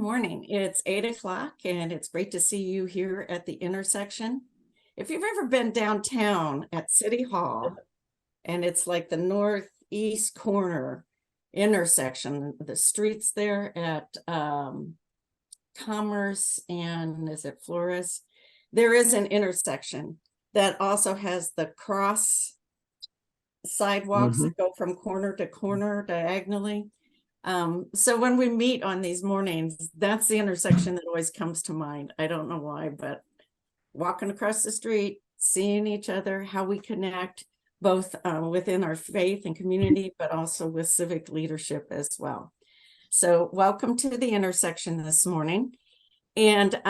morning. It's 8 o'clock and it's great to see you here at the intersection. If you've ever been downtown at City Hall and it's like the northeast corner intersection, the streets there at Commerce and is it Flores? There is an intersection that also has the cross sidewalks that go from corner to corner diagonally. So when we meet on these mornings, that's the intersection that always comes to mind. I don't know why, but walking across the street, seeing each other, how we connect both within our faith and community, but also with civic leadership as well. So welcome to the intersection this morning. And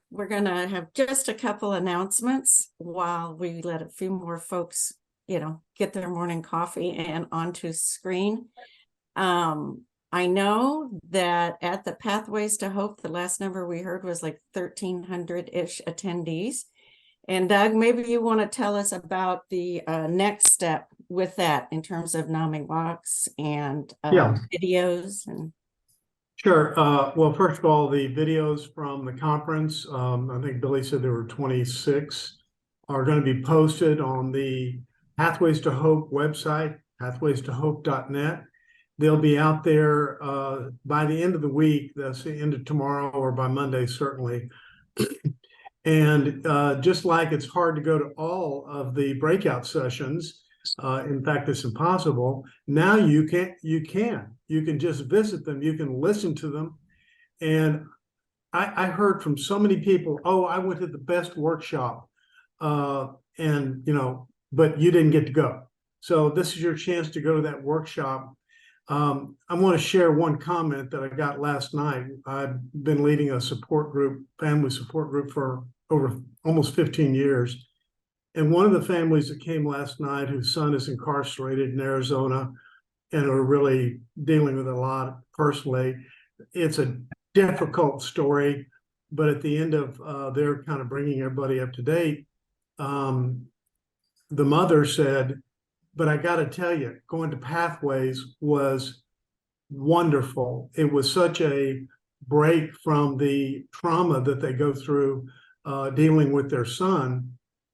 we're gonna have just a couple announcements while we let a few more folks, get their morning coffee and onto screen. I know that at the Pathways to Hope, the last number we heard was like 1,300-ish attendees. And Doug, maybe you want to tell us about the next step with that in terms of NAMI walks and videos. And Sure. Well, first of all, the videos from the conference, I think Billy said there were 26, are going to be posted on the Pathways to Hope website, pathwaystohope.net. They'll be out there by the end of the week, that's the end of tomorrow or by Monday, certainly. And just like it's hard to go to all of the breakout sessions, in fact, it's impossible. Now you can just visit them. You can listen to them. And I heard from so many people, oh, I went to the best workshop but you didn't get to go. So this is your chance to go to that workshop. I want to share one comment that I got last night. I've been leading a support group, family support group for over almost 15 years. And one of the families that came last night, whose son is incarcerated in Arizona and are really dealing with a lot personally. It's a difficult story, but at the end of they're kind of bringing everybody up to date. The mother said, but I got to tell you, going to Pathways was wonderful. It was such a break from the trauma that they go through dealing with their son.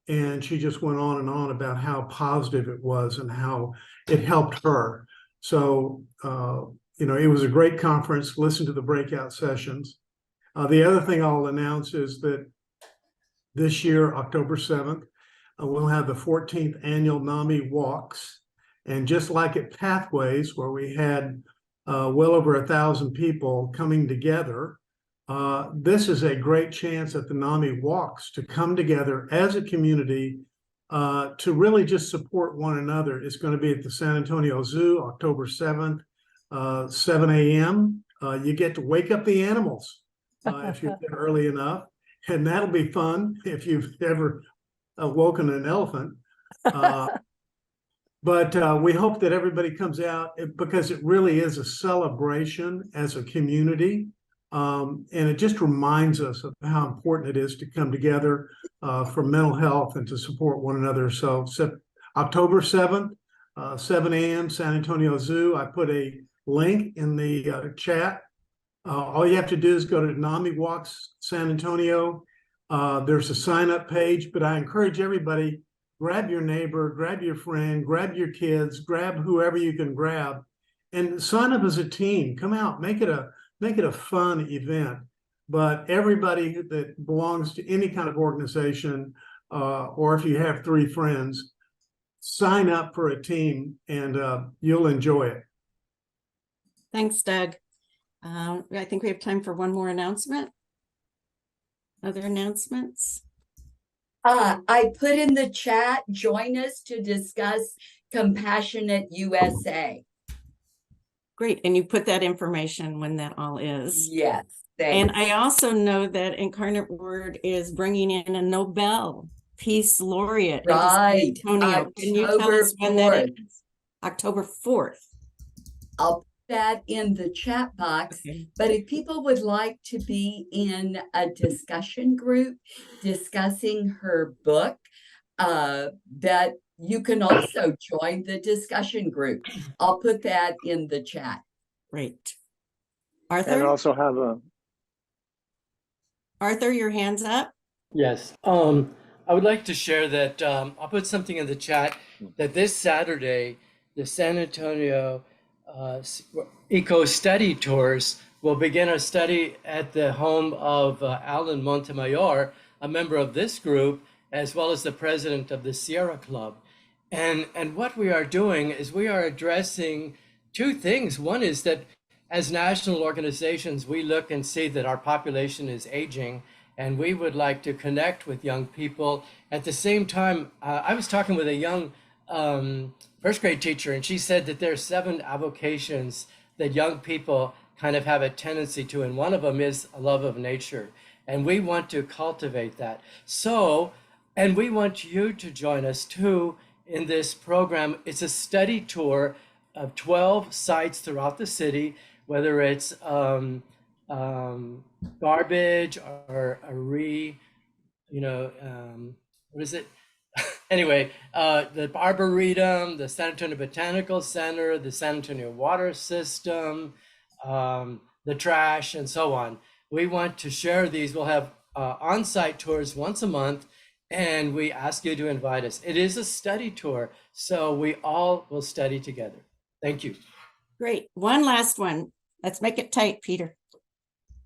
And she just went on and on about how positive it was and how it helped her. So, it was a great conference. Listen to the breakout sessions. The other thing I'll announce is that this year, October 7th, we'll have the 14th annual NAMI walks. And just like at Pathways, where we had well over 1,000 people coming together, this is a great chance at the NAMI walks to come together as a community to really just support one another. It's going to be at the San Antonio Zoo, October 7th, 7 a.m. You get to wake up the animals if you're there early enough. And that'll be fun if you've ever woken an elephant. But we hope that everybody comes out because it really is a celebration as a community. And it just reminds us of how important it is to come together for mental health and to support one another. So October 7th, 7 a.m., San Antonio Zoo. I put a link in the chat. All you have to do is go to NAMI Walks San Antonio. There's a sign-up page, but I encourage everybody, grab your neighbor, grab your friend, grab your kids, grab whoever you can grab, and sign up as a team. Come out, make it a fun event. But everybody that belongs to any kind of organization, or if you have 3 friends, sign up for a team and you'll enjoy it. Thanks, Doug. I think we have time for one more announcement. Other announcements? I put in the chat, join us to discuss Compassionate USA. Great. And you put that information when that all is. Yes. Thanks. And I also know that Incarnate Word is bringing in a Nobel Peace Laureate. Right. Antonio, can you tell us when that is? October 4th. I'll put that in the chat box. Okay. But if people would like to be in a discussion group discussing her book, that you can also join the discussion group. I'll put that in the chat. Great. And Arthur, also have a, Arthur, your hand's up. Yes. I would like to share that I'll put something in the chat that this Saturday, the San Antonio Eco Study Tours will begin a study at the home of Alan Montemayor, a member of this group, as well as the president of the Sierra Club. And what we are doing is we are addressing two things. One is that as national organizations, we look and see that our population is aging, and we would like to connect with young people. At the same time, I was talking with a young first grade teacher, and she said that there are 7 avocations that young people kind of have a tendency to, and one of them is a love of nature. And we want to cultivate that. So, and we want you to join us too in this program. It's a study tour of 12 sites throughout the city, whether it's garbage or what is it? Anyway, the Arboretum, the San Antonio Botanical Center, the San Antonio Water System, the trash, and so on. We want to share these. We'll have on-site tours once a month, and we ask you to invite us. It is a study tour, so we all will study together. Thank you. Great. One last one. Let's make it tight, Peter.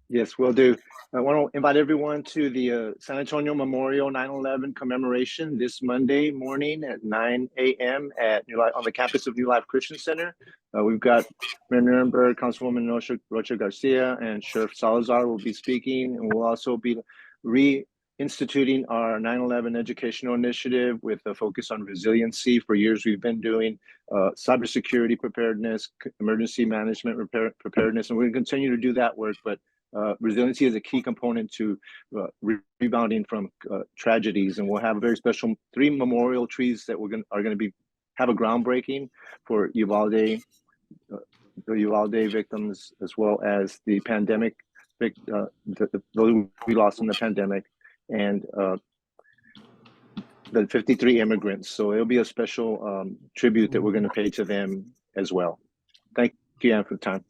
yes, will do. I want to invite everyone to the San Antonio Memorial 9/11 commemoration this Monday morning at 9 a.m. at New Life, on the campus of New Life Christian Center. We've got Mayor Nuremberg, Councilwoman Rocha Garcia, and Sheriff Salazar will be speaking, and we'll also be reinstituting our 9/11 educational initiative with a focus on resiliency. For years, we've been doing cybersecurity preparedness, emergency management preparedness, and we're going to continue to do that work, but resiliency is a key component to rebounding from tragedies, and we'll have a very special 3 memorial trees that are going to have a groundbreaking for Uvalde, the Uvalde victims, as well as the pandemic, those we lost in the pandemic, and the 53 immigrants. So it'll be a special tribute that we're going to pay to them as well. Thank you, Anne, for the time.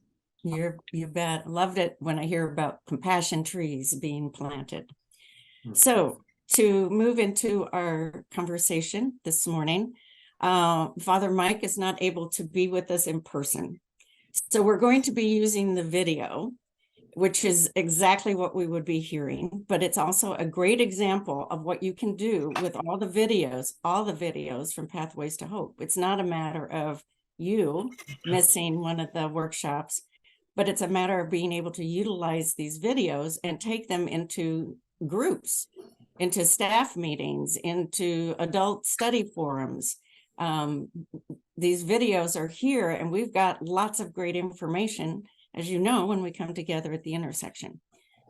You bet. Loved it when I hear about compassion trees being planted. So to move into our conversation this morning, Father Mike is not able to be with us in person. So we're going to be using the video, which is exactly what we would be hearing, but it's also a great example of what you can do with all the videos from Pathways to Hope. It's not a matter of you missing one of the workshops, but it's a matter of being able to utilize these videos and take them into groups, into staff meetings, into adult study forums. These videos are here, and we've got lots of great information, as you know, when we come together at the intersection.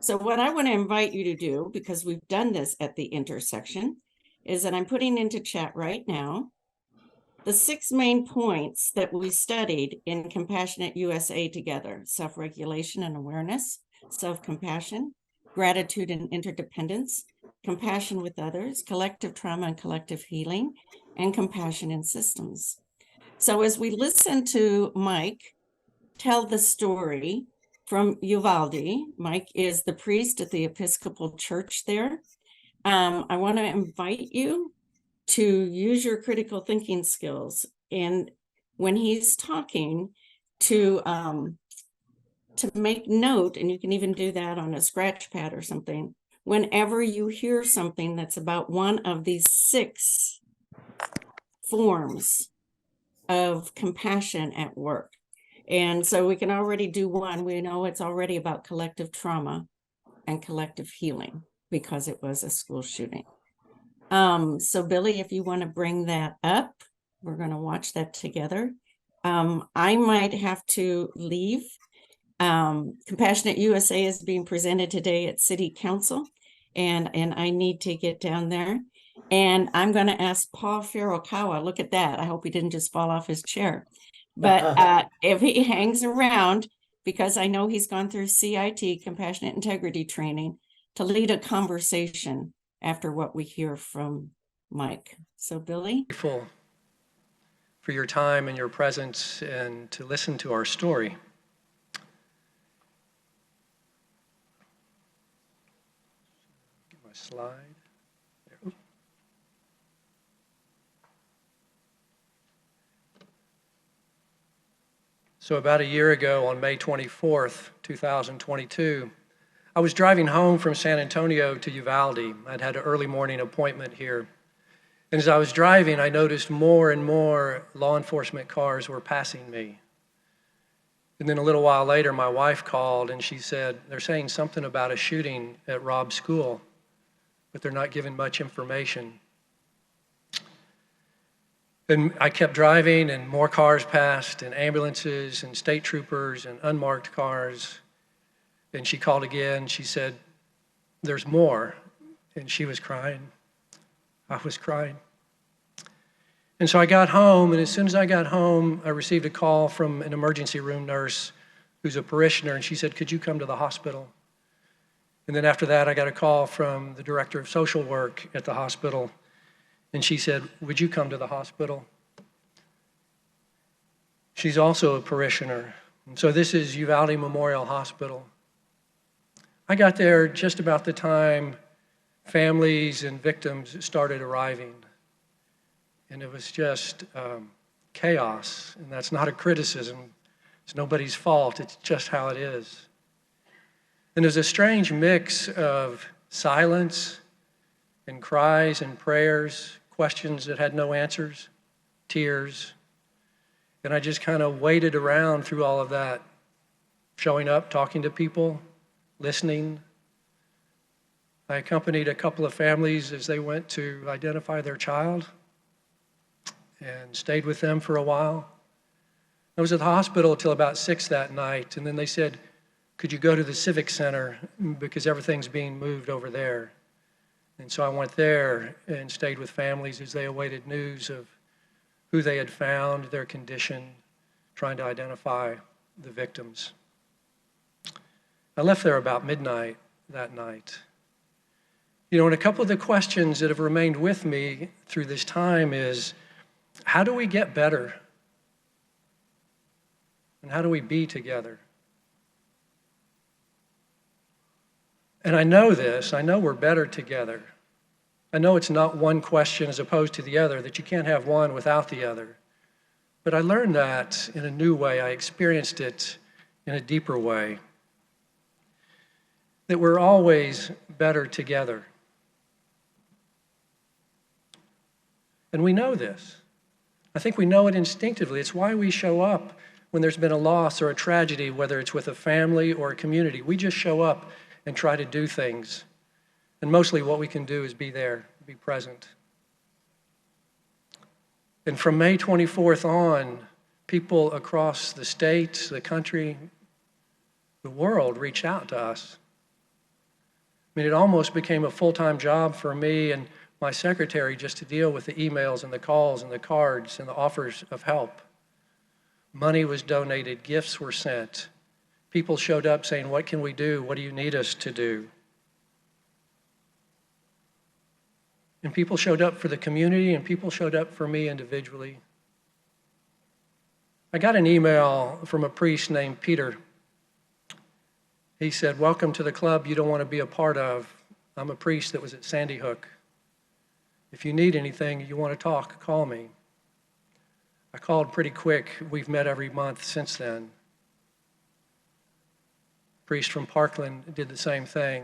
So what I want to invite you to do, because we've done this at the intersection, is that I'm putting into chat right now the 6 main points that we studied in Compassionate USA together: self-regulation and awareness, self-compassion, gratitude and interdependence, compassion with others, collective trauma and collective healing, and compassion in systems. So as we listen to Mike tell the story from Uvalde, Mike is the priest at the Episcopal Church there. I want to invite you to use your critical thinking skills, and when he's talking, to make note, and you can even do that on a scratch pad or something, whenever you hear something that's about one of these 6 forms of compassion at work. And so we can already do one. We know it's already about collective trauma and collective healing because it was a school shooting. So Billy, if you want to bring that up, we're going to watch that together. I might have to leave. Compassionate USA is being presented today at City Council, and I need to get down there. And I'm going to ask Paul Furukawa, look at that. I hope he didn't just fall off his chair. But if he hangs around, because I know he's gone through CIT, Compassionate Integrity Training, to lead a conversation after what we hear from Mike. So Billy? Grateful for your time and your presence and to listen to our story. My slide. There. So about a year ago, on May 24th, 2022, I was driving home from San Antonio to Uvalde. I'd had an early morning appointment here. And as I was driving, I noticed more and more law enforcement cars were passing me. And then a little while later, my wife called and she said, they're saying something about a shooting at Rob's school, but they're not giving much information. And I kept driving and more cars passed and ambulances and state troopers and unmarked cars. And she called again. She said, there's more. And she was crying. I was crying. And so I got home, and as soon as I got home, I received a call from an emergency room nurse who's a parishioner, and she said, could you come to the hospital? And then after that, I got a call from the director of social work at the hospital, and she said, would you come to the hospital? She's also a parishioner. And so this is Uvalde Memorial Hospital. I got there just about the time families and victims started arriving. And it was just chaos. And that's not a criticism. It's nobody's fault. It's just how it is. And there's a strange mix of silence and cries and prayers, questions that had no answers, tears. And I just kind of waited around through all of that, showing up, talking to people, listening. I accompanied a couple of families as they went to identify their child and stayed with them for a while. I was at the hospital till about 6 that night, and then they said, could you go to the Civic Center because everything's being moved over there? And so I went there and stayed with families as they awaited news of who they had found, their condition, trying to identify the victims. I left there about midnight that night. You know, and a couple of the questions that have remained with me through this time is, how do we get better? And how do we be together? And I know this, I know we're better together. I know it's not one question as opposed to the other, that you can't have one without the other. But I learned that in a new way. I experienced it in a deeper way. That we're always better together. And we know this. I think we know it instinctively. It's why we show up when there's been a loss or a tragedy, whether it's with a family or a community. We just show up and try to do things. And mostly what we can do is be there, be present. And from May 24th on, people across the state, the country, the world reached out to us. I mean, it almost became a full-time job for me and my secretary just to deal with the emails and the calls and the cards and the offers of help. Money was donated, gifts were sent. People showed up saying, what can we do? What do you need us to do? And people showed up for the community, and people showed up for me individually. I got an email from a priest named Peter. He said, welcome to the club you don't want to be a part of. I'm a priest that was at Sandy Hook. If you need anything, you want to talk, call me. I called pretty quick. We've met every month since then. Priest from Parkland did the same thing.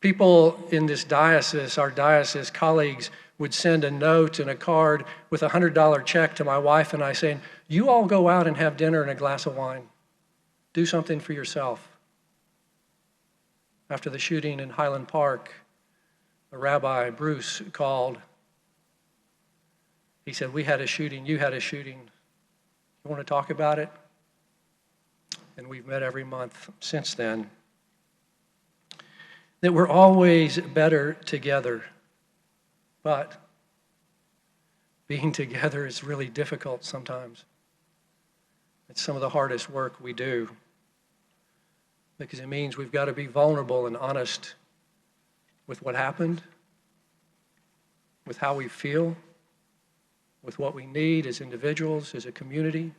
People in this diocese, our diocese colleagues, would send a note and a card with a $100 check to my wife and I saying, you all go out and have dinner and a glass of wine. Do something for yourself. After the shooting in Highland Park, a rabbi, Bruce, called. He said, we had a shooting, you had a shooting. You want to talk about it? And we've met every month since then. That we're always better together, but being together is really difficult sometimes. It's some of the hardest work we do because it means we've got to be vulnerable and honest with what happened, with how we feel, with what we need as individuals, as a community.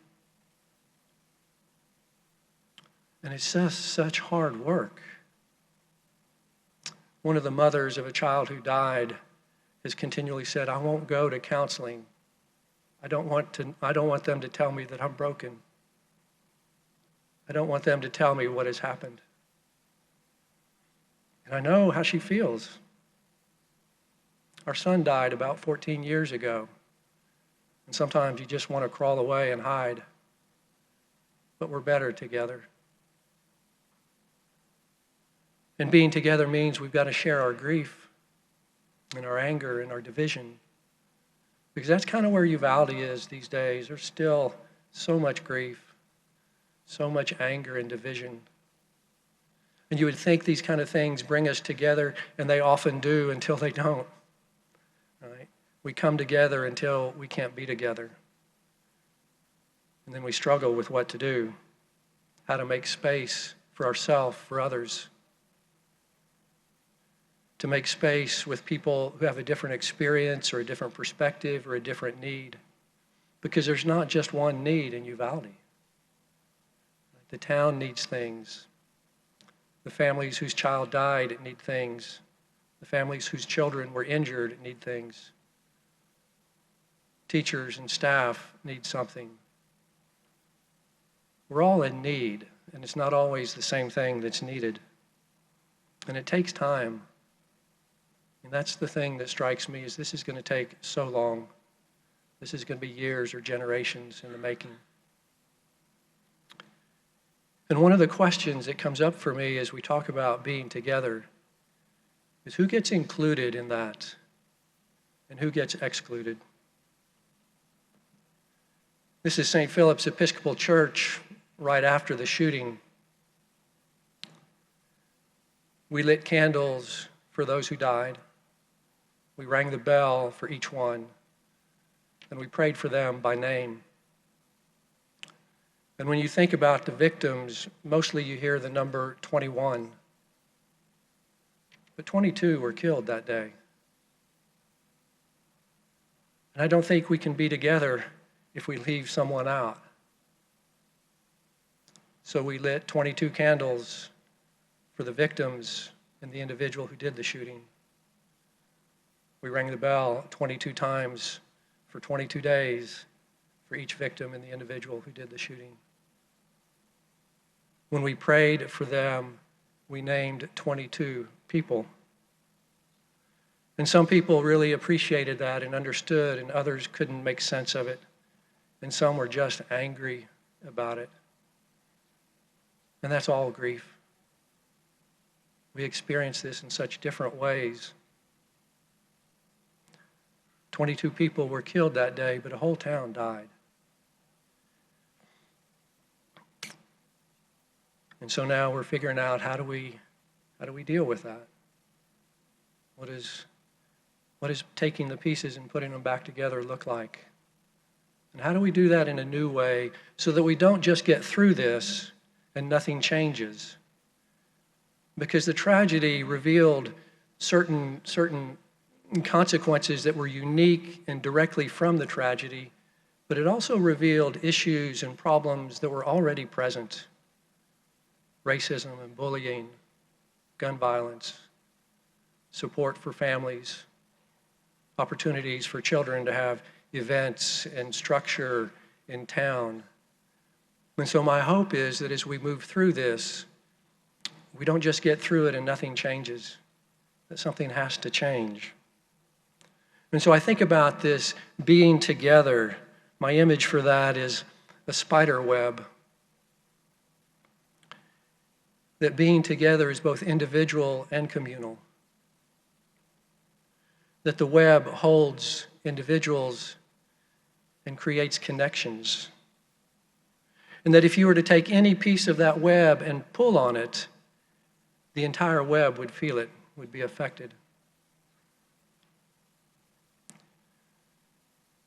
And it's just such hard work. One of the mothers of a child who died has continually said, I won't go to counseling. I don't want them to tell me that I'm broken. I don't want them to tell me what has happened. And I know how she feels. Our son died about 14 years ago. And sometimes you just want to crawl away and hide. But we're better together. And being together means we've got to share our grief and our anger and our division. Because that's kind of where Uvalde is these days. There's still so much grief, so much anger and division. And you would think these kind of things bring us together, and they often do until they don't. Right? We come together until we can't be together. And then we struggle with what to do, how to make space for ourselves, for others, to make space with people who have a different experience or a different perspective or a different need. Because there's not just one need in Uvalde. The town needs things. The families whose child died need things. The families whose children were injured need things. Teachers and staff need something. We're all in need, and it's not always the same thing that's needed. And it takes time. And that's the thing that strikes me, is this is going to take so long. This is going to be years or generations in the making. And one of the questions that comes up for me as we talk about being together is who gets included in that and who gets excluded? This is St. Philip's Episcopal Church right after the shooting. We lit candles for those who died. We rang the bell for each one, and we prayed for them by name. And when you think about the victims, mostly you hear the number 21. But 22 were killed that day. And I don't think we can be together if we leave someone out. So we lit 22 candles for the victims and the individual who did the shooting. We rang the bell 22 times for 22 days for each victim and the individual who did the shooting. When we prayed for them, we named 22 people. And some people really appreciated that and understood, and others couldn't make sense of it. And some were just angry about it. And that's all grief. We experience this in such different ways. 22 people were killed that day, but a whole town died. And so now we're figuring out how do we deal with that? What is taking the pieces and putting them back together look like? And how do we do that in a new way so that we don't just get through this and nothing changes? Because the tragedy revealed certain consequences that were unique and directly from the tragedy, but it also revealed issues and problems that were already present. Racism and bullying, gun violence, support for families, opportunities for children to have events and structure in town. And so my hope is that as we move through this, we don't just get through it and nothing changes, that something has to change. And so I think about this being together. My image for that is a spider web. That being together is both individual and communal. That the web holds individuals and creates connections. And that if you were to take any piece of that web and pull on it, the entire web would feel it, would be affected.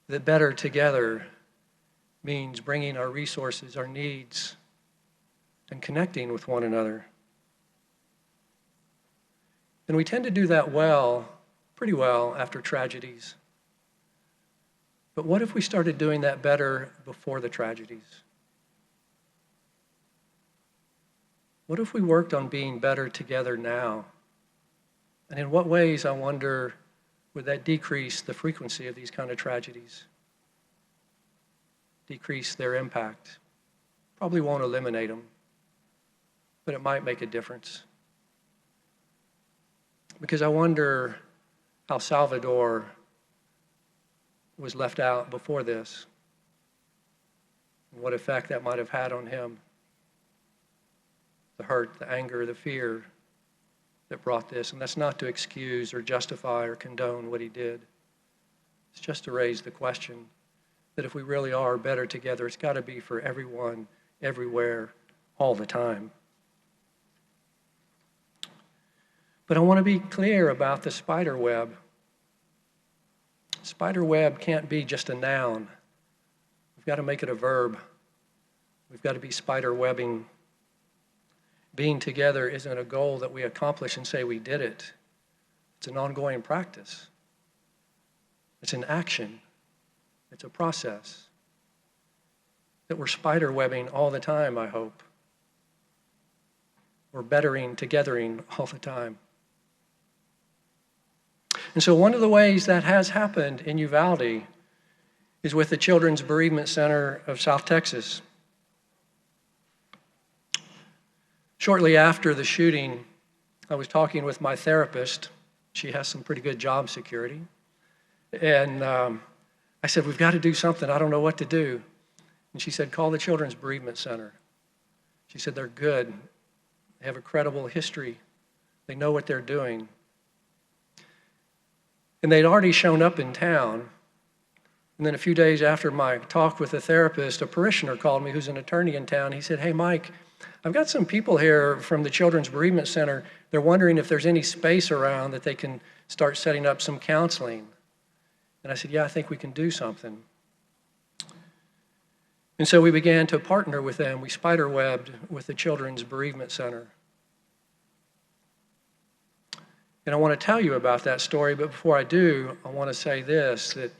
That better together means bringing our resources, our needs, and connecting with one another. And we tend to do that well, pretty well, after tragedies. But what if we started doing that better before the tragedies? What if we worked on being better together now? And in what ways, I wonder, would that decrease the frequency of these kind of tragedies? Decrease their impact? Probably won't eliminate them, but it might make a difference. Because I wonder how Salvador was left out before this, and what effect that might have had on him. The hurt, the anger, the fear that brought this. And that's not to excuse or justify or condone what he did. It's just to raise the question that if we really are better together, it's got to be for everyone, everywhere, all the time. But I want to be clear about the spider web. Spider web can't be just a noun. We've got to make it a verb. We've got to be spider webbing. Being together isn't a goal that we accomplish and say we did it. It's an ongoing practice. It's an action. It's a process that we're spider webbing all the time, I hope. We're bettering, togethering all the time. And so one of the ways that has happened in Uvalde is with the Children's Bereavement Center of South Texas. Shortly after the shooting, I was talking with my therapist. She has some pretty good job security. And I said, we've got to do something. I don't know what to do. And she said, call the Children's Bereavement Center. She said, they're good. They have a credible history. They know what they're doing. And they'd already shown up in town. And then a few days after my talk with the therapist, a parishioner called me who's an attorney in town. He said, hey, Mike, I've got some people here from the Children's Bereavement Center. They're wondering if there's any space around that they can start setting up some counseling. And I said, yeah, I think we can do something. And so we began to partner with them. We spiderwebbed with the Children's Bereavement Center. And I want to tell you about that story, but before I do, I want to say this, that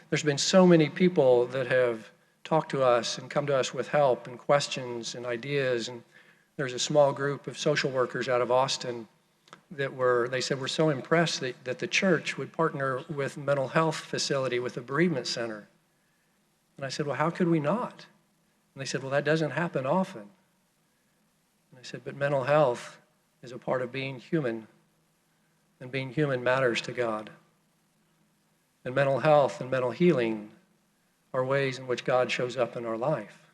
there's been so many people that have talked to us and come to us with help and questions and ideas. And there's a small group of social workers out of Austin they said, we're so impressed that the church would partner with mental health facility, with a bereavement center. And I said, well, how could we not? And they said, well, that doesn't happen often. And I said, but mental health is a part of being human, and being human matters to God. And mental health and mental healing are ways in which God shows up in our life.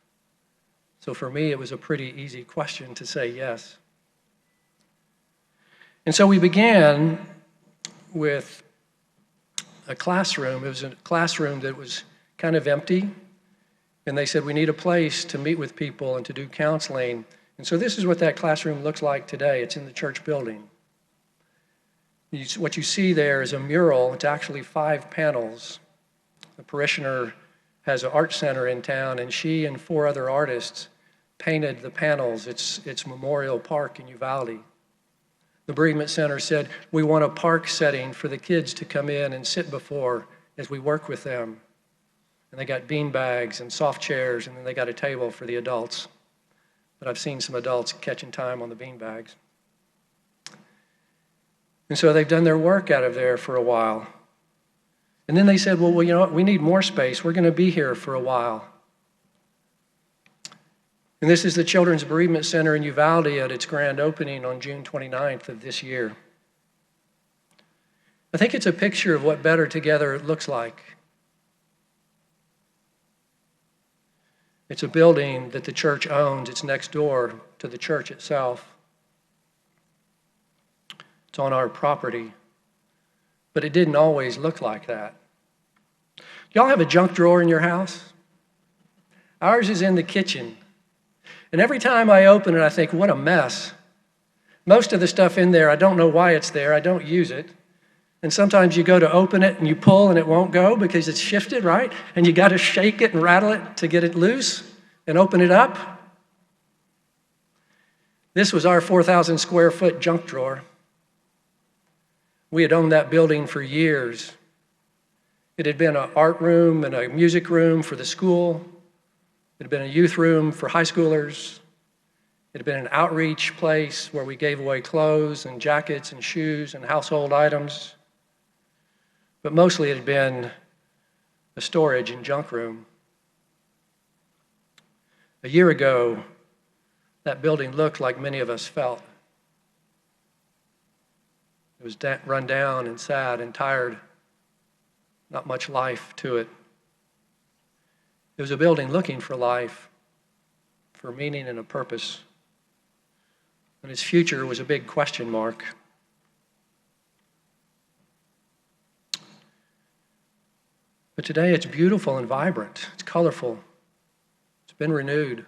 So for me, it was a pretty easy question to say yes. And so we began with a classroom. It was a classroom that was kind of empty. And they said, we need a place to meet with people and to do counseling. And so this is what that classroom looks like today. It's in the church building. What you see there is a mural. It's actually 5 panels. The parishioner has an art center in town, and she and 4 other artists painted the panels. It's Memorial Park in Uvalde. The bereavement center said, we want a park setting for the kids to come in and sit before as we work with them. And they got bean bags and soft chairs, and then they got a table for the adults. But I've seen some adults catching time on the bean bags. And so they've done their work out of there for a while. And then they said, well, you know what? We need more space. We're going to be here for a while. And this is the Children's Bereavement Center in Uvalde at its grand opening on June 29th of this year. I think it's a picture of what better together looks like. It's a building that the church owns. It's next door to the church itself. It's on our property. But it didn't always look like that. Y'all have a junk drawer in your house? Ours is in the kitchen. And every time I open it, I think, what a mess. Most of the stuff in there, I don't know why it's there. I don't use it. And sometimes you go to open it and you pull and it won't go because it's shifted, right? And you got to shake it and rattle it to get it loose and open it up. This was our 4,000 square foot junk drawer. We had owned that building for years. It had been an art room and a music room for the school. It had been a youth room for high schoolers. It had been an outreach place where we gave away clothes and jackets and shoes and household items. But mostly it had been a storage and junk room. A year ago, that building looked like many of us felt. It was run down and sad and tired, not much life to it. It was a building looking for life, for meaning and a purpose. And its future was a big question mark. But today it's beautiful and vibrant. It's colorful. It's been renewed.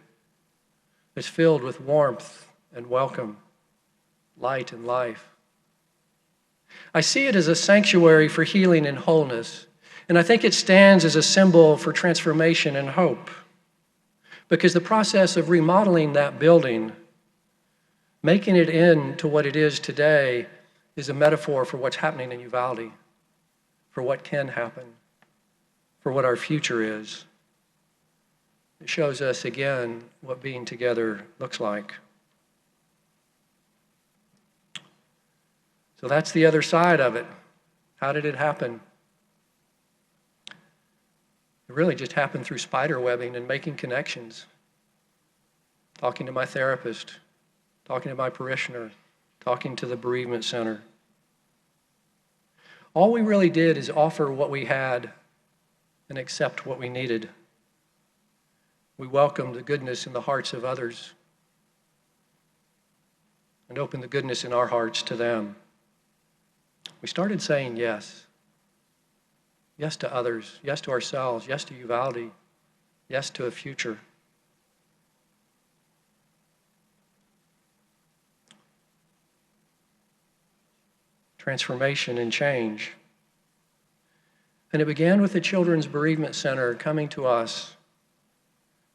It's filled with warmth and welcome, light and life. I see it as a sanctuary for healing and wholeness, and I think it stands as a symbol for transformation and hope, because the process of remodeling that building, making it into what it is today, is a metaphor for what's happening in Uvalde, for what can happen, for what our future is. It shows us again what being together looks like. So that's the other side of it. How did it happen? It really just happened through spider webbing and making connections. Talking to my therapist, talking to my parishioner, talking to the bereavement center. All we really did is offer what we had and accept what we needed. We welcomed the goodness in the hearts of others and opened the goodness in our hearts to them. We started saying yes. Yes to others, yes to ourselves, yes to Uvalde, yes to a future. Transformation and change. And it began with the Children's Bereavement Center coming to us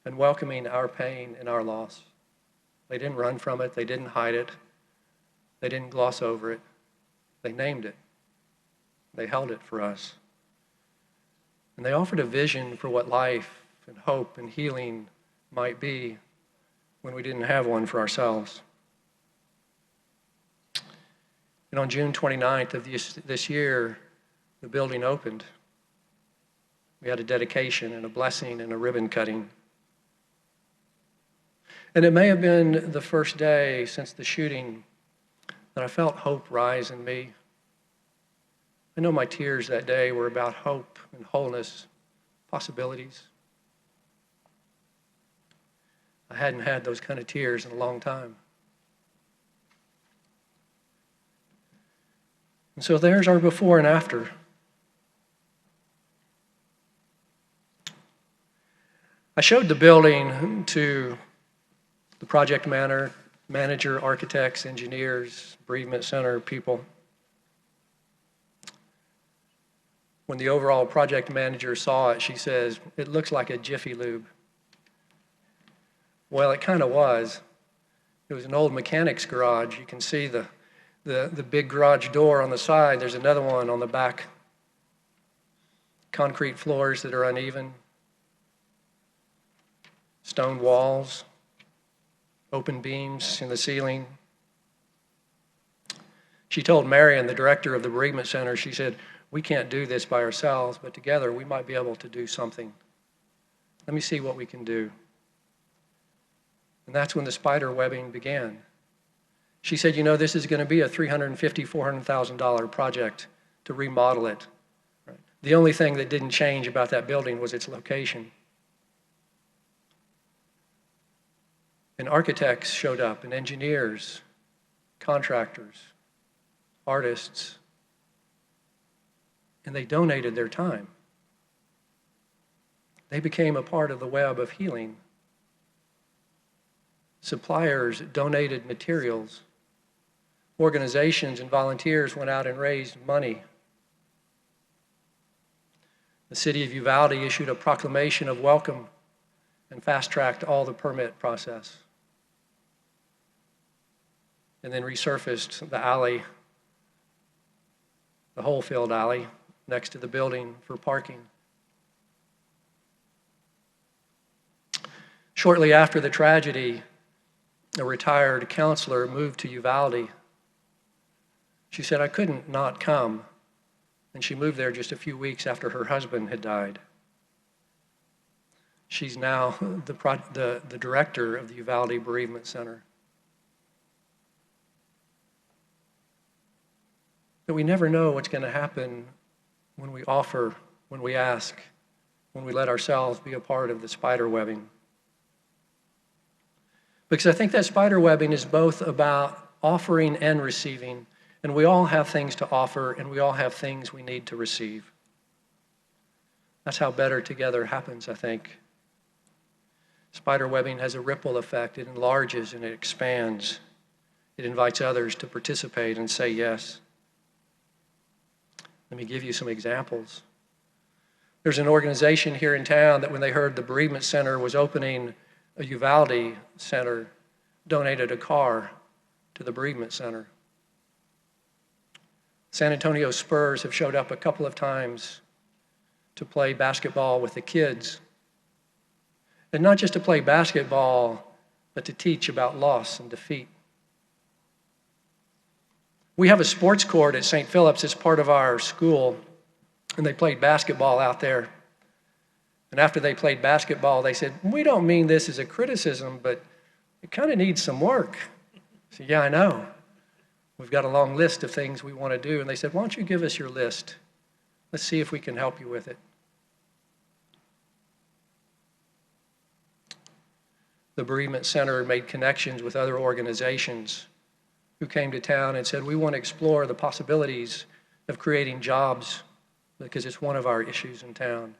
and welcoming our pain and our loss. They didn't run from it, they didn't hide it, they didn't gloss over it. They named it. They held it for us. And they offered a vision for what life and hope and healing might be when we didn't have one for ourselves. And on June 29th of this year, the building opened. We had a dedication and a blessing and a ribbon cutting. And it may have been the first day since the shooting that I felt hope rise in me. I know my tears that day were about hope and wholeness, possibilities. I hadn't had those kind of tears in a long time. And so there's our before and after. I showed the building to the project manager, architects, engineers, bereavement center people. When the overall project manager saw it, she says, "It looks like a Jiffy Lube." Well, it kind of was. It was an old mechanic's garage. You can see the big garage door on the side. There's another one on the back. Concrete floors that are uneven. Stone walls. Open beams in the ceiling. She told Marion, the director of the bereavement center, she said, "We can't do this by ourselves, but together we might be able to do something. Let me see what we can do." And that's when the spider webbing began. She said, "You know, this is going to be a $350,000, $400,000 project to remodel it. Right? The only thing that didn't change about that building was its location." And architects showed up, and engineers, contractors, artists, and they donated their time. They became a part of the web of healing. Suppliers donated materials. Organizations and volunteers went out and raised money. The city of Uvalde issued a proclamation of welcome and fast-tracked all the permit process. And then resurfaced the alley, the whole field alley, next to the building for parking. Shortly after the tragedy, a retired counselor, moved to Uvalde. She said, I couldn't not come. And she moved there just a few weeks after her husband had died. She's now the director of the Uvalde Bereavement Center. But we never know what's going to happen when we offer, when we ask, when we let ourselves be a part of the spider webbing. Because I think that spider webbing is both about offering and receiving, and we all have things to offer, and we all have things we need to receive. That's how better together happens, I think. Spider webbing has a ripple effect. It enlarges and it expands. It invites others to participate and say yes. Let me give you some examples. There's an organization here in town that when they heard the bereavement center was opening a Uvalde center, donated a car to the bereavement center. San Antonio Spurs have showed up a couple of times to play basketball with the kids. And not just to play basketball, but to teach about loss and defeat. We have a sports court at St. Philip's as part of our school, and they played basketball out there. And after they played basketball, they said, we don't mean this as a criticism, but it kind of needs some work. I said, yeah, I know. We've got a long list of things we want to do. And they said, why don't you give us your list? Let's see if we can help you with it. The Bereavement Center made connections with other organizations who came to town and said, we want to explore the possibilities of creating jobs because it's one of our issues in town.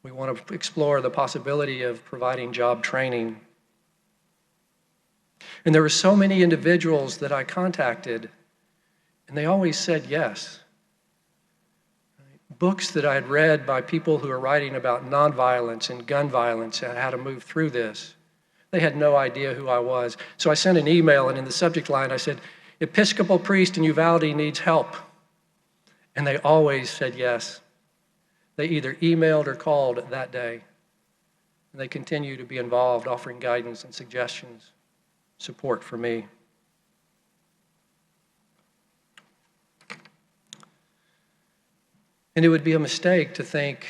We want to explore the possibility of providing job training. And there were so many individuals that I contacted, and they always said yes. Books that I had read by people who are writing about nonviolence and gun violence and how to move through this. They had no idea who I was. So I sent an email, and in the subject line I said, Episcopal priest in Uvalde needs help. And they always said yes. They either emailed or called that day. And they continue to be involved, offering guidance and suggestions, support for me. And it would be a mistake to think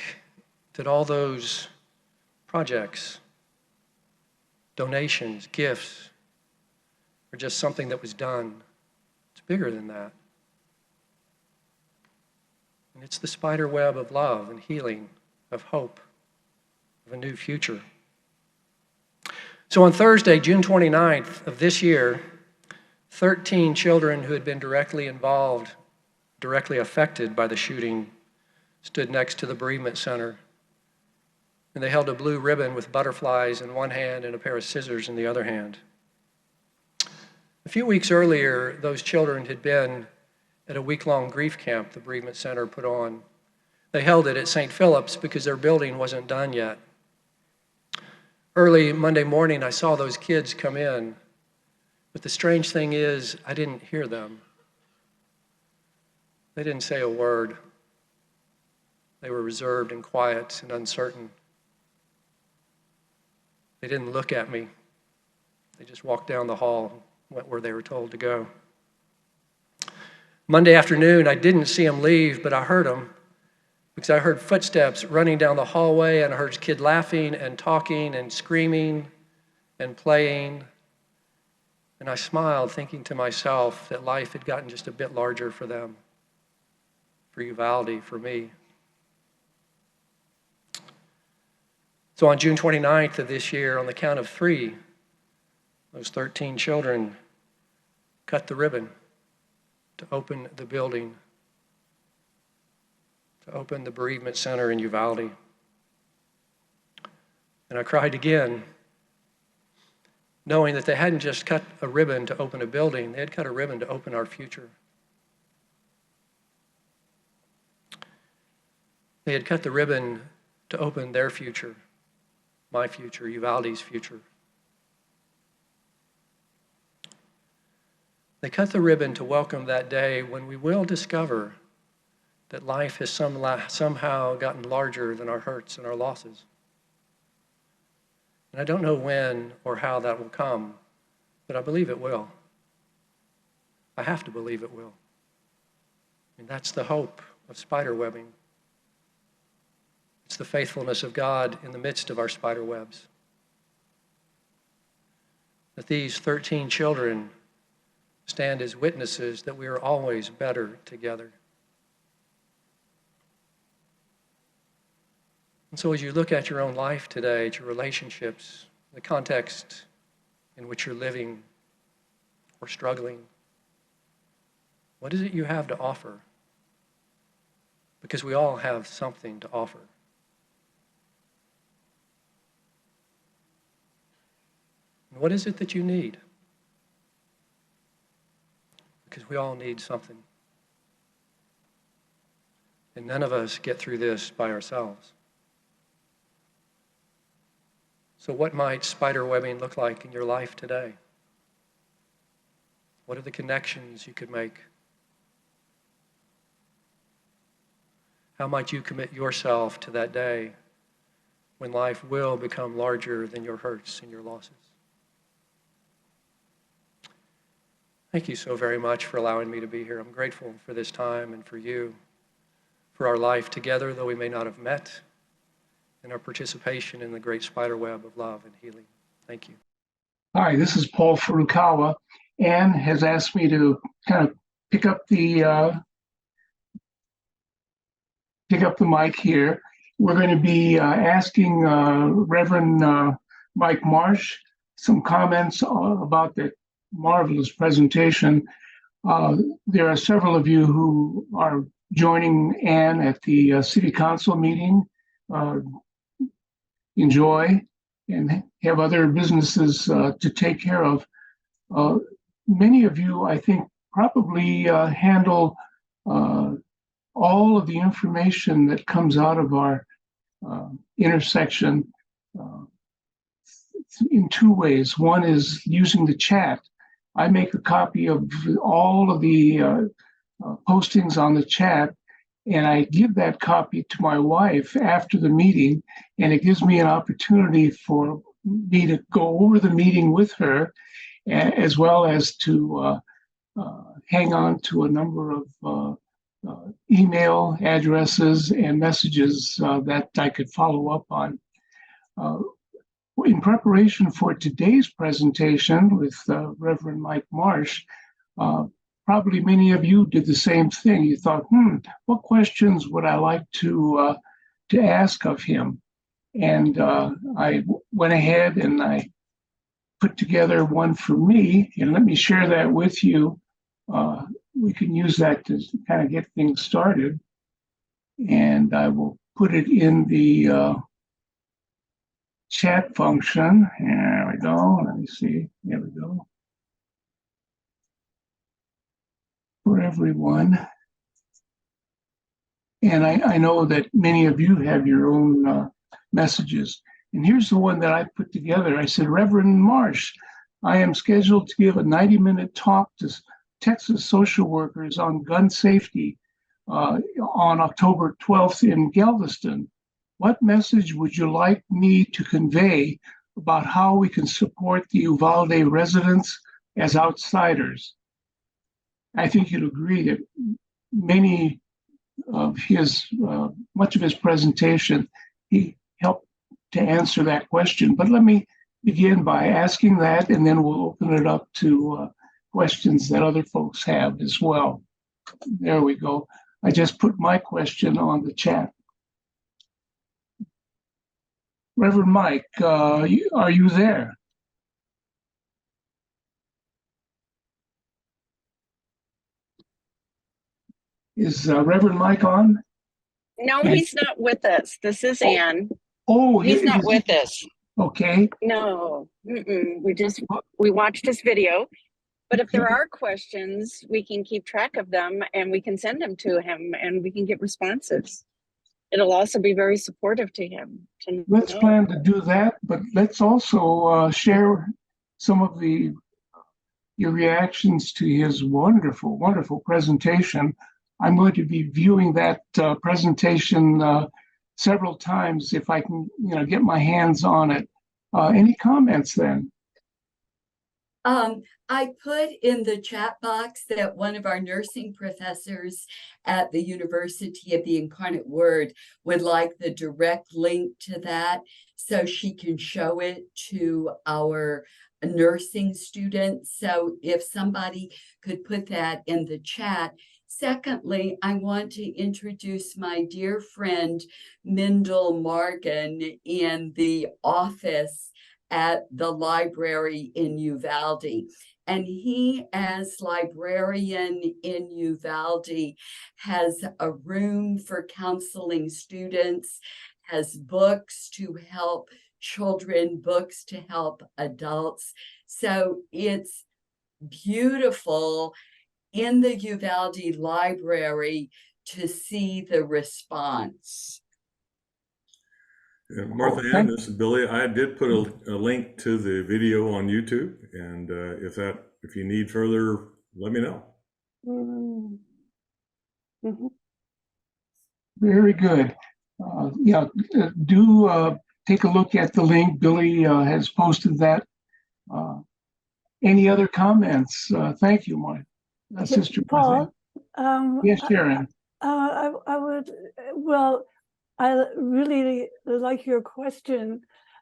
that all those projects, donations, gifts, are just something that was done. It's bigger than that. And it's the spider web of love and healing, of hope, of a new future. So on Thursday, June 29th of this year, 13 children who had been directly involved, directly affected by the shooting, stood next to the bereavement center. And they held a blue ribbon with butterflies in one hand and a pair of scissors in the other hand. A few weeks earlier, those children had been at a week-long grief camp the bereavement center put on. They held it at St. Philip's because their building wasn't done yet. Early Monday morning, I saw those kids come in, but the strange thing is, I didn't hear them. They didn't say a word. They were reserved and quiet and uncertain. They didn't look at me. They just walked down the hall, went where they were told to go. Monday afternoon, I didn't see them leave, but I heard them because I heard footsteps running down the hallway, and I heard a kid laughing and talking and screaming and playing. And I smiled, thinking to myself that life had gotten just a bit larger for them, for Uvalde, for me. So on June 29th of this year, on the count of 3, those 13 children cut the ribbon to open the building, to open the bereavement center in Uvalde. And I cried again, knowing that they hadn't just cut a ribbon to open a building, they had cut a ribbon to open our future. They had cut the ribbon to open their future, my future, Uvalde's future. They cut the ribbon to welcome that day when we will discover that life has somehow gotten larger than our hurts and our losses. And I don't know when or how that will come, but I believe it will. I have to believe it will. And that's the hope of spider webbing. It's the faithfulness of God in the midst of our spider webs. That these 13 children stand as witnesses that we are always better together. And so as you look at your own life today, at your relationships, the context in which you're living or struggling, what is it you have to offer? Because we all have something to offer. And what is it that you need? Because we all need something. And none of us get through this by ourselves. So what might spider webbing look like in your life today? What are the connections you could make? How might you commit yourself to that day when life will become larger than your hurts and your losses? Thank you so very much for allowing me to be here. I'm grateful for this time and for you, for our life together, though we may not have met, and our participation in the great spider web of love and healing. Thank you. Hi, this is Paul Furukawa. Anne has asked me to kind of pick up the mic here. We're going to be asking Reverend Mike Marsh some comments about the marvelous presentation. There are several of you who are joining Anne at the City Council meeting. Enjoy and have other businesses to take care of. Many of you, I think, probably handle all of the information that comes out of our intersection in two ways. One is using the chat. I make a copy of all of the postings on the chat, and I give that copy to my wife after the meeting, and it gives me an opportunity for me to go over the meeting with her, as well as to hang on to a number of email addresses and messages that I could follow up on. In preparation for today's presentation with Reverend Mike Marsh, probably many of you did the same thing. You thought, what questions would I like to ask of him? And I went ahead and I put together one for me, and let me share that with you. We can use that to kind of get things started. And I will put it in the chat function. There we go. Let me see. There we go. For everyone. And I know that many of you have your own messages. And here's the one that I put together. I said, Reverend Marsh, I am scheduled to give a 90-minute talk to Texas social workers on gun safety on October 12th in Galveston. What message would you like me to convey about how we can support the Uvalde residents as outsiders? I think you'd agree that much of his presentation, he helped to answer that question. But let me begin by asking that, and then we'll open it up to questions that other folks have as well. There we go. I just put my question on the chat. Reverend Mike, are you there? Is Reverend Mike on? No, he's not with us. This is Anne. Oh, He's not with us. Okay. No, we watched his video. But if there are questions, we can keep track of them and we can send them to him and we can get responses. It'll also be very supportive to him. Let's plan to do that, but let's also share some of your reactions to his wonderful, wonderful presentation. I'm going to be viewing that presentation several times if I can, get my hands on it. Any comments then? I put in the chat box that one of our nursing professors at the University of the Incarnate Word would like the direct link to that so she can show it to our nursing students. So if somebody could put that in the chat. Secondly, I want to introduce my dear friend, Mindel Morgan, in the office at the library in Uvalde. And he, as librarian in Uvalde, has a room for counseling students, has books to help children, books to help adults. So it's beautiful in the Uvalde library to see the response. Martha Ann, this is Billy. I did put a link to the video on YouTube, and if you need further, let me know. Mm-hmm. Very good. Yeah, do take a look at the link. Billy has posted that. Any other comments? Thank you, my sister. Paul. Yes, Sharon. I would. Well, I really like your question,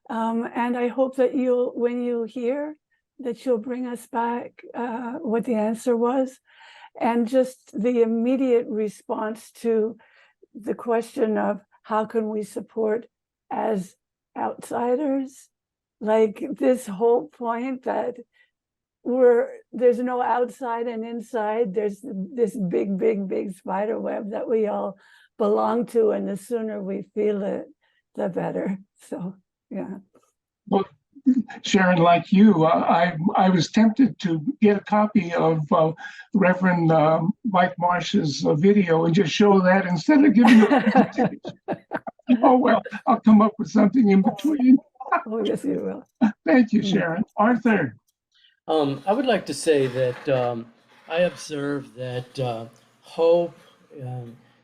and I hope that when you hear, that you'll bring us back what the answer was, and just the immediate response to the question of how can we support as outsiders, like this whole point that there's no outside and inside. There's this big spider web that we all belong to, and the sooner we feel it, the better. So, yeah. Well, Sharon, like you, I was tempted to get a copy of Reverend Mike Marsh's video and just show that instead of giving it. Oh, well, I'll come up with something in between. Oh, yes, you will. Thank you, Sharon. Arthur. I would like to say that I observe that hope,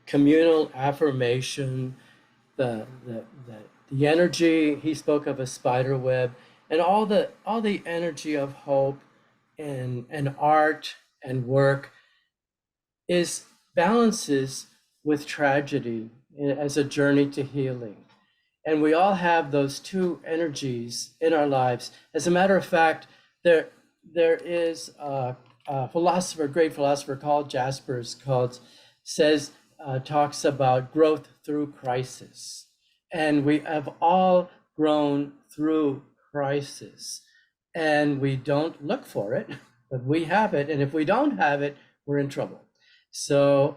communal affirmation, the energy, he spoke of a spider web, and all the energy of hope and art and work balances with tragedy as a journey to healing. And we all have those two energies in our lives. As a matter of fact, there is a great philosopher called Jaspers, talks about growth through crisis. And we have all grown through crisis, and we don't look for it, but we have it. And if we don't have it, we're in trouble. So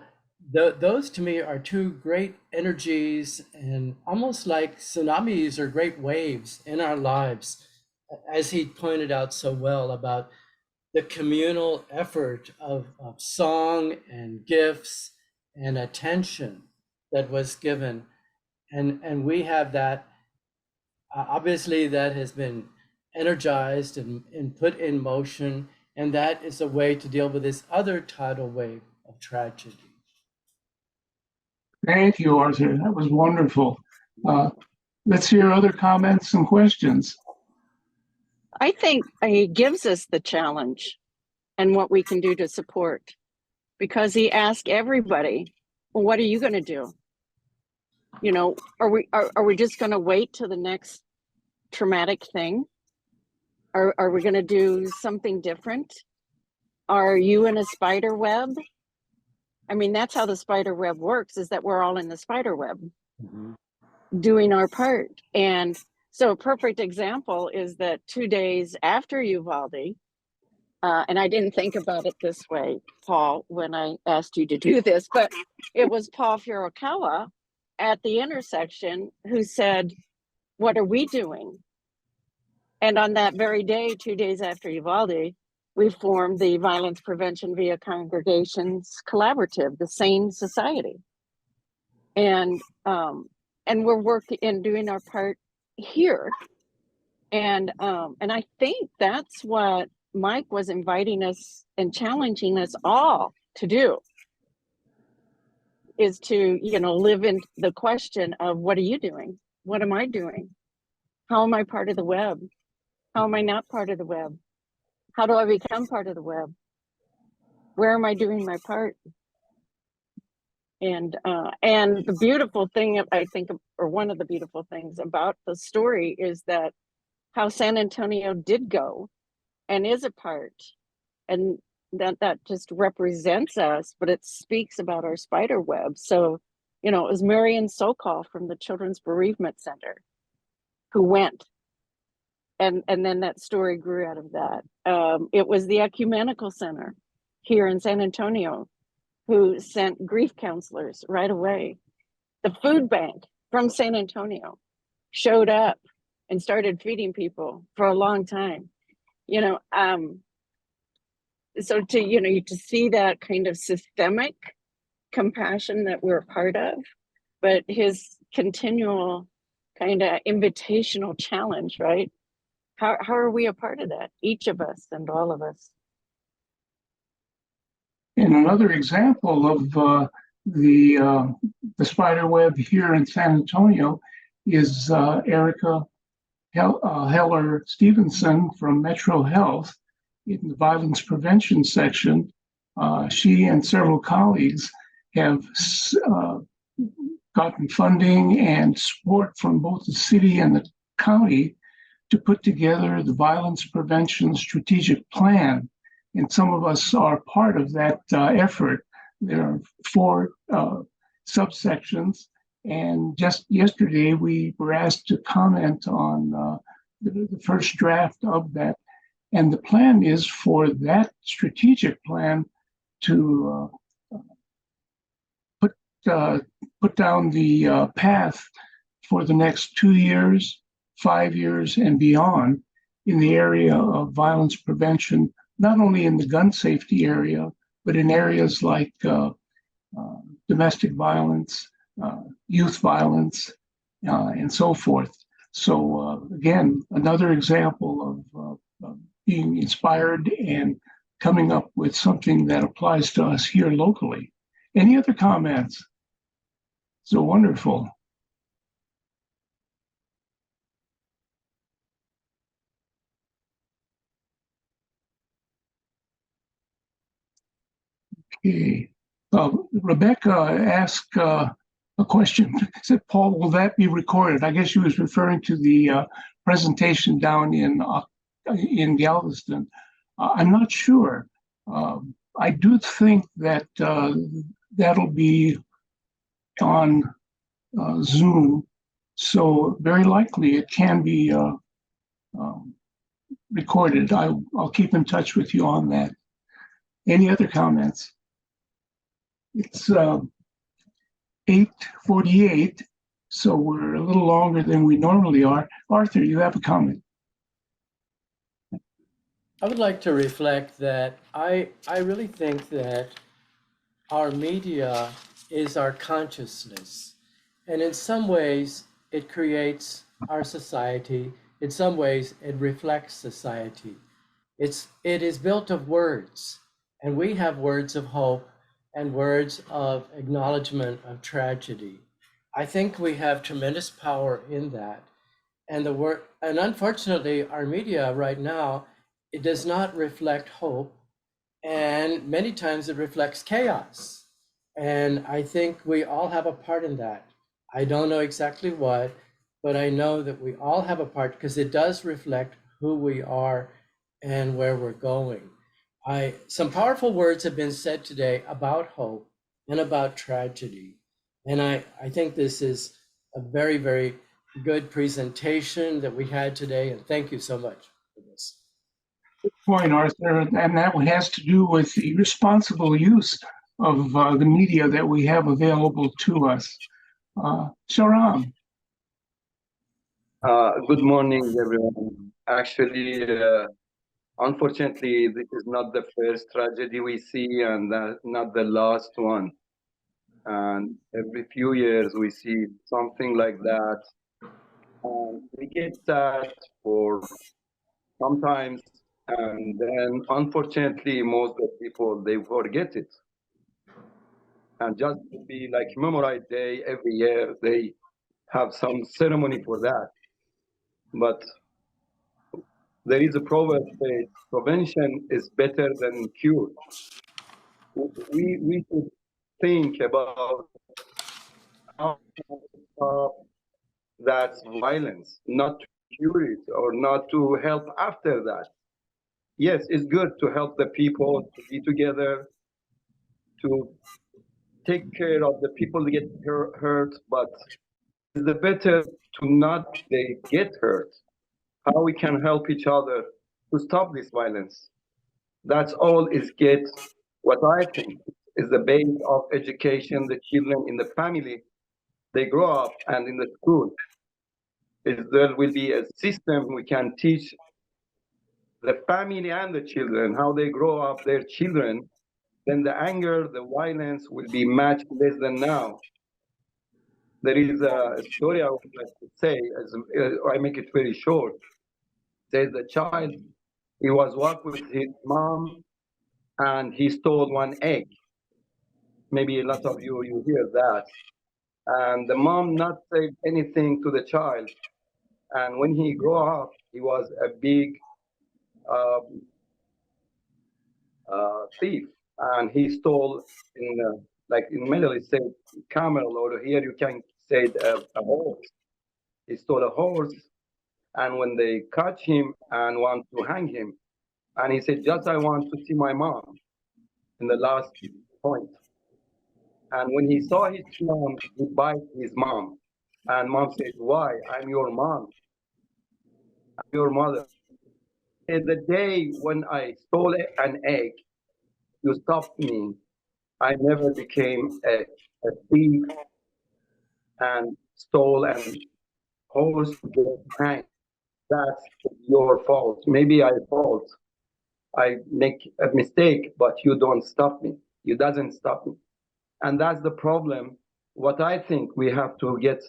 those to me are two great energies, and almost like tsunamis or great waves in our lives, as he pointed out so well about the communal effort of song and gifts and attention that was given. And we have that, obviously that has been energized and put in motion, and that is a way to deal with this other tidal wave of tragedy. Thank you, Arthur. That was wonderful. Let's hear other comments and questions. I think he gives us the challenge and what we can do to support, because he asked everybody, well, what are you going to do? You know, are we just going to wait till the next traumatic thing? Are we going to do something different? Are you in a spider web? I mean, that's how the spider web works, is that we're all in the spider web, doing our part. And so a perfect example is that 2 days after Uvalde, and I didn't think about it this way, Paul, when I asked you to do this, but it was Paul Furukawa at the intersection who said, what are we doing? And on that very day, 2 days after Uvalde, we formed the Violence Prevention via Congregations Collaborative, the Sane Society. And we're working and doing our part here. And I think that's what Mike was inviting us and challenging us all to do, is to, live in the question of, what are you doing? What am I doing? How am I part of the web? How am I not part of the web? How do I become part of the web? Where am I doing my part? And the beautiful thing, I think, or one of the beautiful things about the story is that how San Antonio did go and is a part, and that just represents us, but it speaks about our spider web. So, you know, it was Marion Sokol from the Children's Bereavement Center who went, and then that story grew out of that. It was the Ecumenical Center here in San Antonio who sent grief counselors right away. The food bank from San Antonio showed up and started feeding people for a long time. You know, so to see that kind of systemic compassion that we're a part of, but his continual kind of invitational challenge, right? How are we a part of that? Each of us and all of us. And another example of the spider web here in San Antonio is Erica Heller Stevenson from Metro Health in the violence prevention section. She and several colleagues have gotten funding and support from both the city and the county to put together the violence prevention strategic plan. And some of us are part of that effort. There are 4 subsections. And just yesterday, we were asked to comment on the first draft of that. And the plan is for that strategic plan to put down the path for the next 2 years, 5 years, and beyond in the area of violence prevention, not only in the gun safety area, but in areas like domestic violence, youth violence, and so forth. So again, another example of being inspired and coming up with something that applies to us here locally. Any other comments? So wonderful. Okay. Rebecca asked a question. Said, Paul, will that be recorded? I guess she was referring to the presentation down in Galveston. I'm not sure. I do think that that'll be on Zoom, so very likely it can be recorded. I'll keep in touch with you on that. Any other comments? It's 8:48, so we're a little longer than we normally are. Arthur, you have a comment? I would like to reflect that I really think that our media is our consciousness. And in some ways, it creates our society. In some ways, it reflects society. It is built of words, and we have words of hope and words of acknowledgement of tragedy. I think we have tremendous power in that. And unfortunately, our media right now, it does not reflect hope, and many times it reflects chaos. And I think we all have a part in that. I don't know exactly what, but I know that we all have a part because it does reflect who we are and where we're going. Some powerful words have been said today about hope and about tragedy. And I think this is a very, very good presentation that we had today. And thank you so much for this. Good point, Arthur. And that has to do with the responsible use of the media that we have available to us. Sharam. Good morning, everyone. Actually, unfortunately, this is not the first tragedy we see and not the last one. And every few years we see something like that. We get sad for sometimes, and then unfortunately, most of the people, they forget it. And just to be like Memorial Day every year, they have some ceremony for that. but there is a proverb says prevention is better than cure. We should think about how to stop that violence, not to cure it or not to help after that. Yes, it's good to help the people to be together, to take care of the people that get hurt, but it's the better to not they get hurt. How we can help each other to stop this violence. That's all is get what I think is the base of education, the children in the family, they grow up and in the school. Is there will be a system we can teach the family and the children how they grow up their children, then the anger, the violence will be much less than now. There is a story I would like to say, as I make it very short. Says the child, he was walking with his mom and he stole one egg. Maybe a lot of you hear that. And the mom not said anything to the child. And when he grew up, he was a big thief, and he stole in like in Middle East say camel, or here you can say a horse. He stole a horse, and when they catch him and want to hang him, and he said, "Just I want to see my mom," in the last point. And when he saw his mom, he bite his mom, and mom said, "Why? I'm your mom. I'm your mother." And the day when I stole an egg, you stopped me. I never became a thief and stole and horse to get hanged. That's your fault. Maybe I fault. I make a mistake, but you don't stop me. You doesn't stop me. And that's the problem. What I think we have to get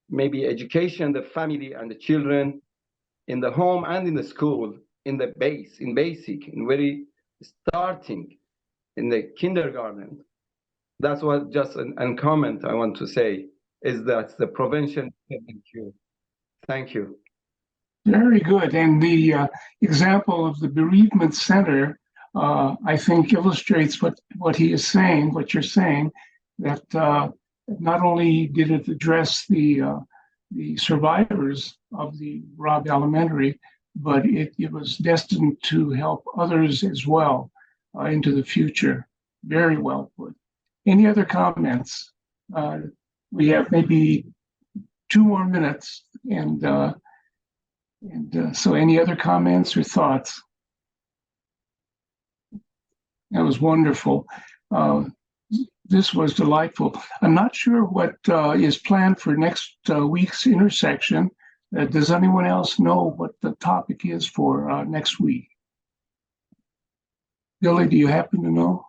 maybe education, the family and the children in the home and in the school, in the base, in basic, in very starting, in the kindergarten. That's what just a comment I want to say is that the prevention and cure. Thank you. Very good. And the example of the bereavement center, I think, illustrates what he is saying, what you're saying, that not only did it address the survivors of the Robb Elementary, but it was destined to help others as well into the future. Very well put. Any other comments? We have maybe 2 more minutes, and so any other comments or thoughts? That was wonderful. This was delightful. I'm not sure what is planned for next week's intersection. Does anyone else know what the topic is for next week? Billy, do you happen to know?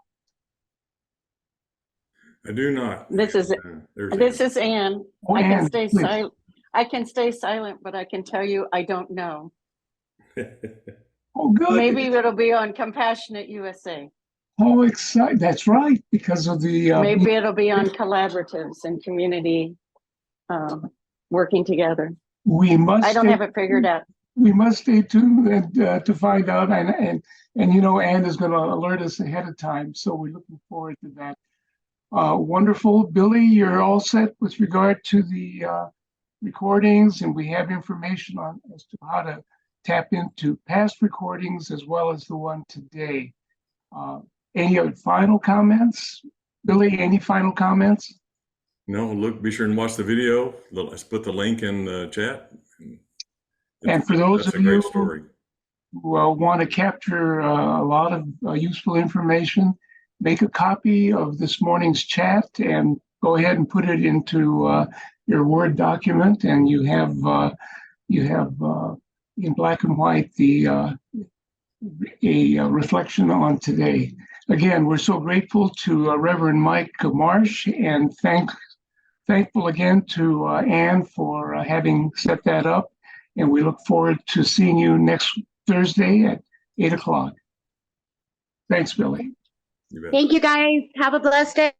I do not. This is Ann. Oh, I can Ann, stay please. silent. I can stay silent, but I can tell you I don't know. Oh, good. Maybe it'll be on Compassionate USA. Oh, excited. That's right, because of the... Maybe it'll be on collaboratives and community working together. We must... I don't have it figured out. We must stay tuned and to find out. And you know, Ann is going to alert us ahead of time. So we're looking forward to that. Wonderful. Billy, you're all set with regard to the recordings, and we have information on as to how to tap into past recordings as well as the one today. Any other final comments? Billy, any final comments? No, look, be sure and watch the video. Let's put the link in the chat. And for those That's of a great you story. who want to capture a lot of useful information, make a copy of this morning's chat and go ahead and put it into your Word document, and you have in black and white a reflection on today. Again, we're so grateful to Reverend Mike Marsh, and thankful again to Ann for having set that up. And we look forward to seeing you next Thursday at 8 o'clock. Thanks, Billy. You bet. Thank you, guys. Have a blessed day.